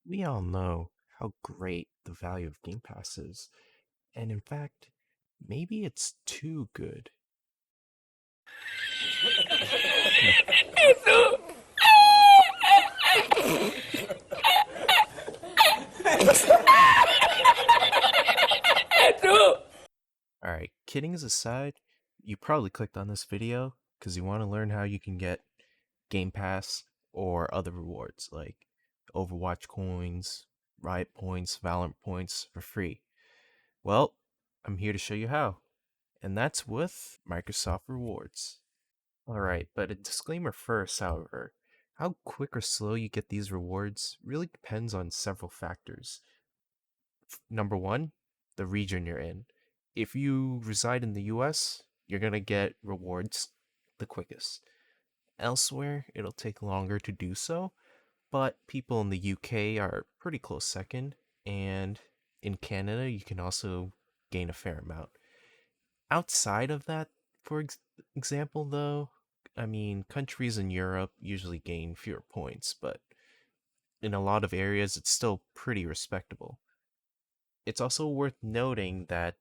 We all know how great the value of Game Pass is, and in fact, maybe it's too good. Alright, kidding aside, you probably clicked on this video because you want to learn how you can get Game Pass or other rewards like Overwatch coins, Riot points, Valorant points for free. Well, I'm here to show you how, and that's with Microsoft Rewards. Alright, but a disclaimer first, however. How quick or slow you get these rewards really depends on several factors. Number one, the region you're in. If you reside in the US, you're going to get rewards the quickest. Elsewhere, it'll take longer to do so, but people in the UK are pretty close second, and in Canada, you can also gain a fair amount. Outside of that, for example, though, I mean, countries in Europe usually gain fewer points, but in a lot of areas, it's still pretty respectable. It's also worth noting that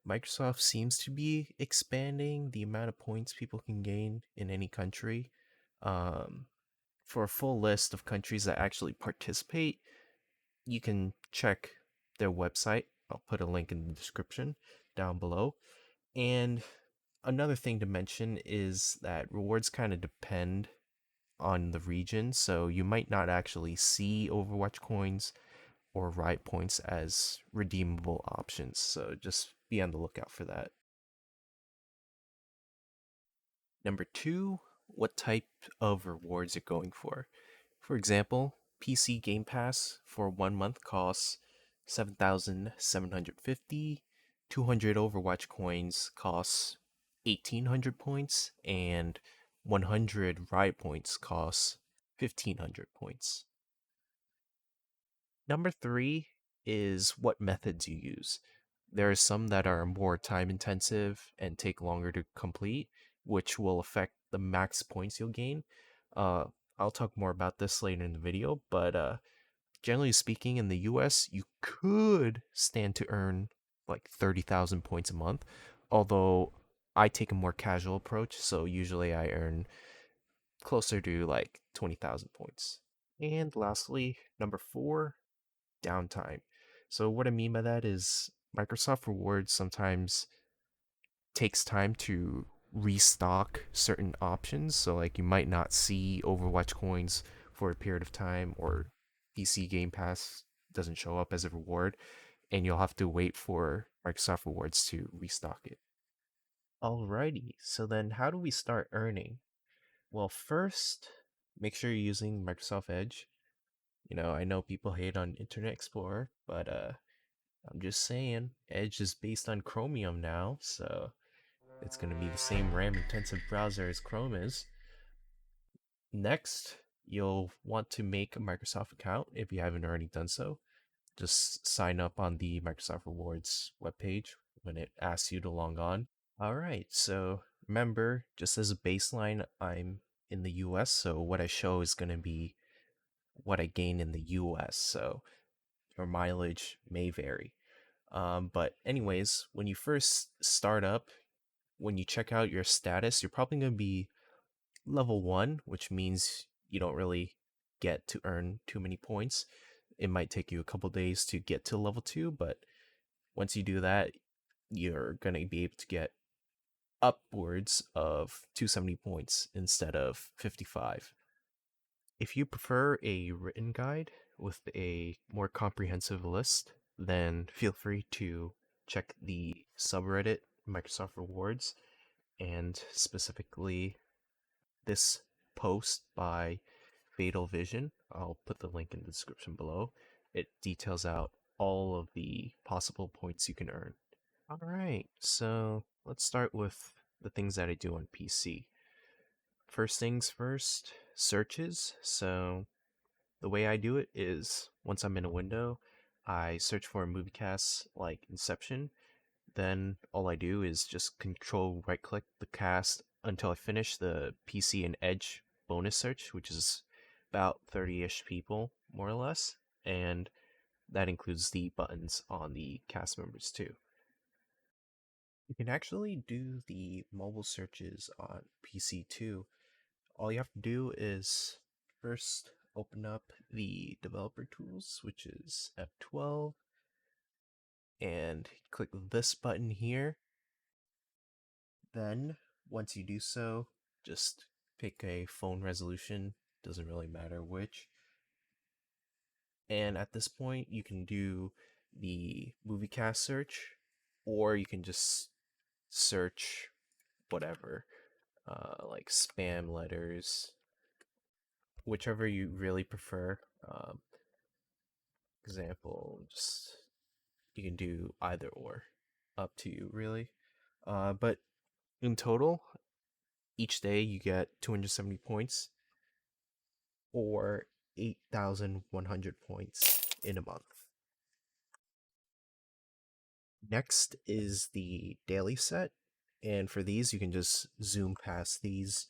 Microsoft seems to be expanding the amount of points people can gain in any country. Um, for a full list of countries that actually participate, you can check their website. I'll put a link in the description down below. And another thing to mention is that rewards kind of depend on the region, so you might not actually see Overwatch coins or Riot points as redeemable options, so just be on the lookout for that. Number two, what type of rewards you're going for. For example, PC Game Pass for 1 month costs 7,750, 200 Overwatch coins costs 1,800 points, and 100 Riot points costs 1,500 points. Number three is what methods you use. There are some that are more time intensive and take longer to complete, which will affect the max points you'll gain. Uh, I'll talk more about this later in the video, but generally speaking, in the US, you could stand to earn like 30,000 points a month, although I take a more casual approach, so usually I earn closer to like 20,000 points. And lastly, number four, downtime. So what I mean by that is Microsoft Rewards sometimes takes time to restock certain options. So like you might not see Overwatch coins for a period of time, or PC Game Pass doesn't show up as a reward, and you'll have to wait for Microsoft Rewards to restock it. Alrighty, so then how do we start earning? Well, first, make sure you're using Microsoft Edge. I know people hate on Internet Explorer, but I'm just saying, Edge is based on Chromium now, so it's going to be the same RAM intensive browser as Chrome is. Next, you'll want to make a Microsoft account if you haven't already done so. Just sign up on the Microsoft Rewards webpage when it asks you to log on. All right, so remember, just as a baseline, I'm in the US, so what I show is going to be what I gain in the US, so your mileage may vary. But anyways, when you first start up, when you check out your status, you're probably going to be level 1, which means you don't really get to earn too many points. It might take you a couple days to get to level 2, but once you do that, you're going to be able to get upwards of 270 points instead of 55. If you prefer a written guide with a more comprehensive list, then feel free to check the subreddit Microsoft Rewards, and specifically this post by Fatal Vision. I'll put the link in the description below. It details out all of the possible points you can earn. Alright, so let's start with the things that I do on PC. First things first, searches. So the way I do it is once I'm in a window, I search for a movie cast like Inception. Then all I do is just control right click the cast until I finish the PC and Edge bonus search, which is about 30-ish people, more or less. and that includes the buttons on the cast members too. You can actually do the mobile searches on PC too. All you have to do is first open up the developer tools, which is F12, and click this button here. Then, once you do so, just pick a phone resolution, doesn't really matter which. And at this point, you can do the movie cast search, or you can just search whatever, like spam letters, whichever you really prefer. Example, just you can do either or, up to you really. But in total, each day you get 270 points or 8,100 points in a month. Next is the daily set, and for these you can just zoom past these.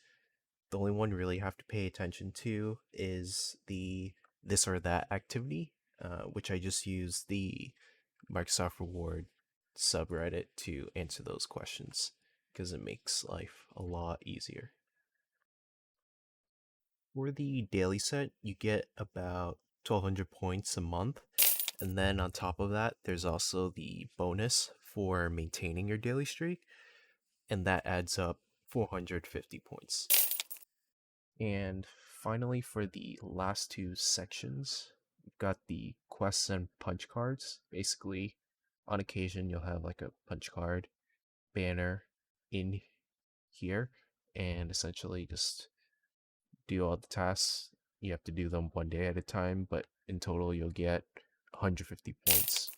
The only one you really have to pay attention to is the this or that activity, which I just use the Microsoft Reward subreddit to answer those questions because it makes life a lot easier. For the daily set, you get about 1,200 points a month. And then on top of that, there's also the bonus for maintaining your daily streak, and that adds up 450 points. And finally, for the last two sections, we've got the quests and punch cards. Basically, on occasion, you'll have like a punch card banner in here, and essentially just do all the tasks. You have to do them one day at a time, but in total, you'll get 150 points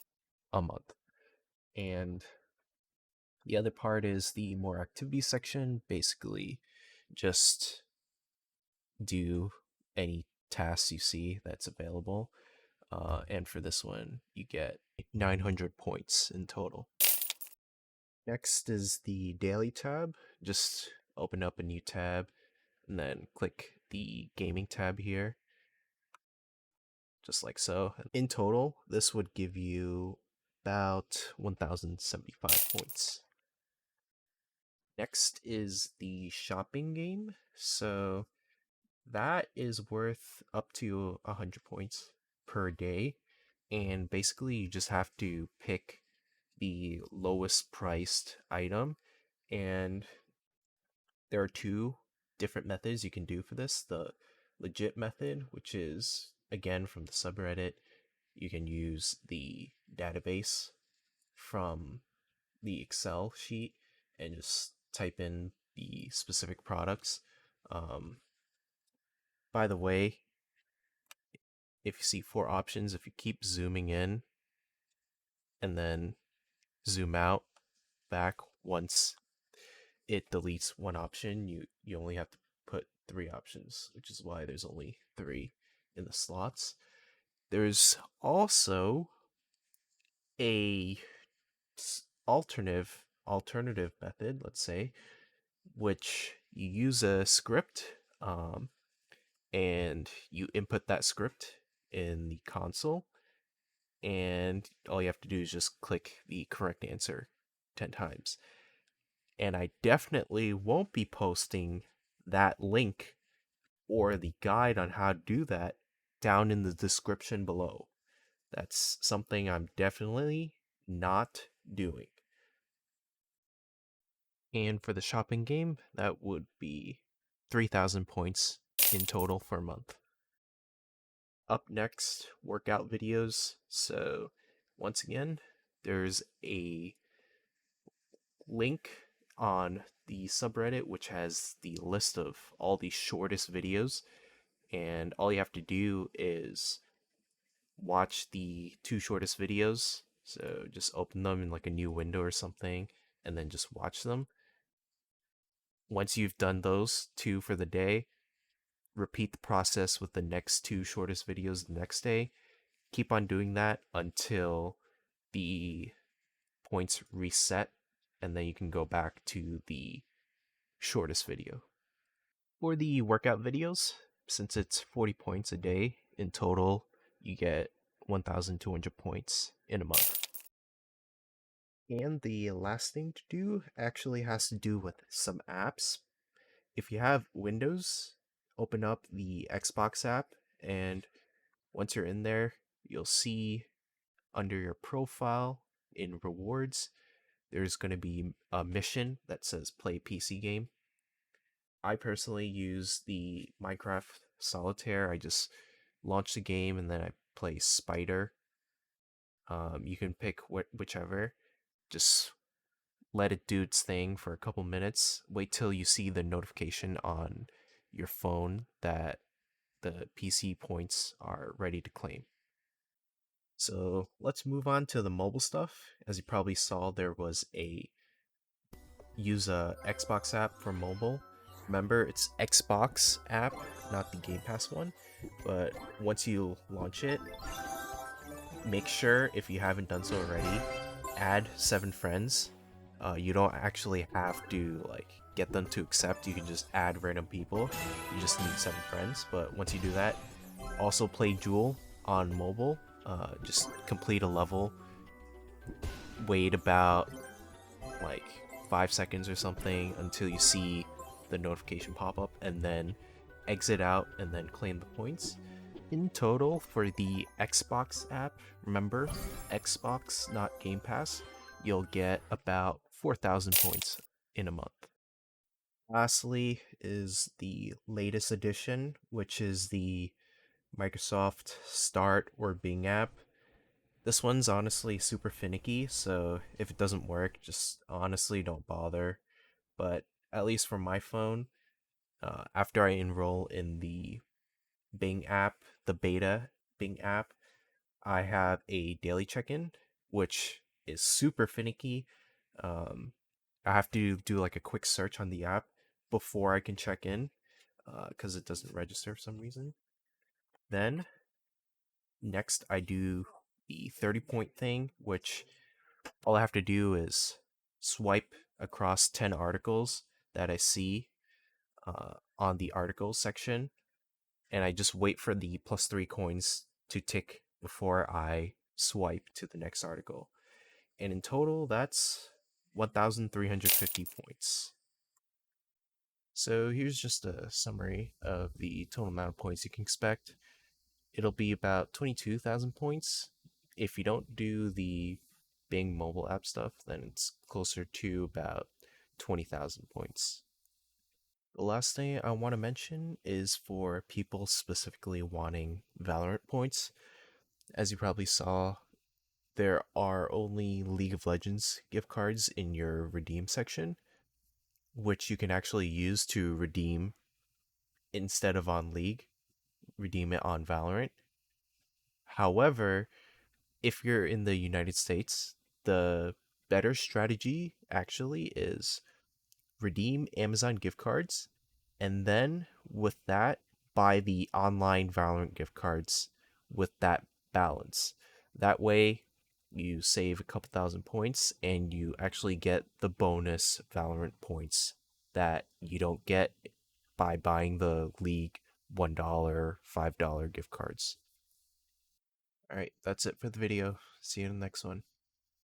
a month. And the other part is the more activity section. Basically, just do any tasks you see that's available. And for this one, you get 900 points in total. Next is the daily tab. Just open up a new tab and then click the gaming tab here, just like so. In total, this would give you about 1,075 points. Next is the shopping game. So that is worth up to 100 points per day. And basically, you just have to pick the lowest priced item. And there are two different methods you can do for this. The legit method, which is again from the subreddit, you can use the database from the Excel sheet and just type in the specific products. Um, by the way, if you see four options, if you keep zooming in and then zoom out back once it deletes one option, you only have to put three options, which is why there's only three in the slots. There's also a alternative method, let's say, which you use a script, and you input that script in the console, and all you have to do is just click the correct answer 10 times. And I definitely won't be posting that link or the guide on how to do that down in the description below. That's something I'm definitely not doing. And for the shopping game, that would be 3,000 points in total for a month. Up next, workout videos. So, once again, there's a link on the subreddit which has the list of all the shortest videos, and all you have to do is watch the two shortest videos. So just open them in like a new window or something and then just watch them. Once you've done those two for the day, repeat the process with the next two shortest videos the next day. Keep on doing that until the points reset, and then you can go back to the shortest video. For the workout videos, since it's 40 points a day in total, you get 1,200 points in a month. And the last thing to do actually has to do with some apps. If you have Windows, open up the Xbox app, and once you're in there, you'll see under your profile in rewards, there's going to be a mission that says play PC game. I personally use the Minecraft Solitaire. I just launch the game and then I play Spider. You can pick whichever. Just let it do its thing for a couple minutes. Wait till you see the notification on your phone that the PC points are ready to claim. So let's move on to the mobile stuff. As you probably saw, there was a use a Xbox app for mobile. Remember, it's Xbox app, not the Game Pass one. But once you launch it, make sure, if you haven't done so already, add 7 friends. You don't actually have to like get them to accept. You can just add random people. You just need 7 friends. But once you do that, also play Duel on mobile. Just complete a level. Wait about like 5 seconds or something until you see the notification pop up, and then exit out and then claim the points. In total for the Xbox app, remember, Xbox, not Game Pass, you'll get about 4,000 points in a month. Lastly is the latest edition, which is the Microsoft Start or Bing app. This one's honestly super finicky, so if it doesn't work, just honestly don't bother. But at least for my phone, after I enroll in the Bing app, the beta Bing app, I have a daily check-in, which is super finicky. Um, I have to do like a quick search on the app before I can check in, because it doesn't register for some reason. Then next I do the 30-point thing, which all I have to do is swipe across 10 articles that I see on the articles section, and I just wait for the +3 coins to tick before I swipe to the next article. And in total, that's 1,350 points. So here's just a summary of the total amount of points you can expect. It'll be about 22,000 points. If you don't do the Bing mobile app stuff, then it's closer to about 20,000 points. The last thing I want to mention is for people specifically wanting Valorant points. As you probably saw, there are only League of Legends gift cards in your redeem section, which you can actually use to redeem instead of on League, redeem it on Valorant. However, if you're in the United States, the better strategy actually is redeem Amazon gift cards, and then with that, buy the online Valorant gift cards with that balance. That way, you save a couple thousand points and you actually get the bonus Valorant points that you don't get by buying the League $1, $5 gift cards. Alright, that's it for the video. See you in the next one.